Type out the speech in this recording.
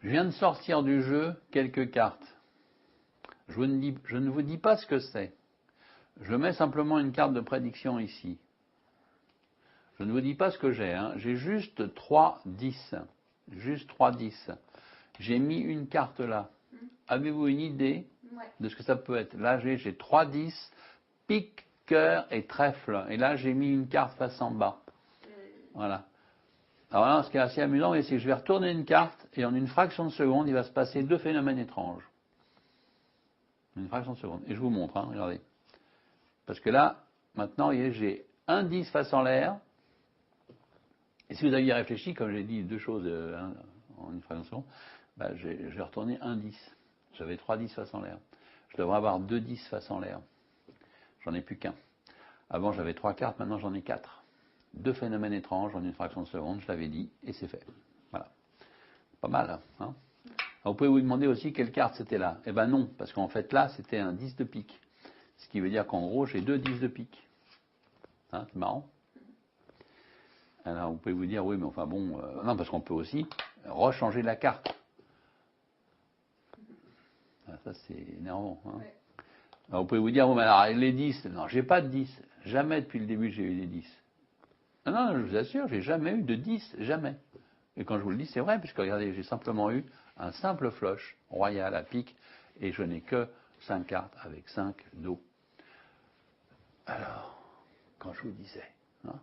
Je viens de sortir du jeu quelques cartes. Je ne vous dis pas ce que c'est. Je mets simplement une carte de prédiction ici. Je ne vous dis pas ce que j'ai. Hein. J'ai juste 3 10. Juste 3 10. J'ai mis une carte là. Avez-vous une idée de ce que ça peut être? Là, j'ai 3 10, pique, cœur et trèfle. Et là, j'ai mis une carte face en bas. Voilà. Alors là, ce qui est assez amusant, c'est que je vais retourner une carte et en une fraction de seconde, il va se passer deux phénomènes étranges. Une fraction de seconde. Et je vous montre, hein, regardez. Parce que là, maintenant, j'ai un 10 face en l'air. Et si vous aviez réfléchi, comme j'ai dit deux choses en une fraction de seconde, bah, j'ai retourné un 10. J'avais 3 10 face en l'air. Je devrais avoir 2 10 face en l'air. J'en ai plus qu'un. Avant, j'avais 3 cartes, maintenant j'en ai 4. Deux phénomènes étranges en une fraction de seconde, je l'avais dit, et c'est fait. Voilà. Pas mal, hein. Alors, vous pouvez vous demander aussi quelle carte c'était là. Eh ben non, parce qu'en fait là, c'était un 10 de pique. Ce qui veut dire qu'en gros, j'ai 2 10 de pique. Hein, c'est marrant. Alors vous pouvez vous dire, oui, mais enfin bon, non, parce qu'on peut aussi rechanger la carte. Ah, ça c'est énervant. Hein. Ouais. Alors vous pouvez vous dire, bon, mais alors les 10, non, j'ai pas de 10. Jamais depuis le début j'ai eu des 10. Non, non, je vous assure, j'ai jamais eu de 10, jamais. Et quand je vous le dis, c'est vrai, puisque regardez, j'ai simplement eu un simple flush royal à pique, et je n'ai que 5 cartes avec 5 dos. Alors, quand je vous disais, hein,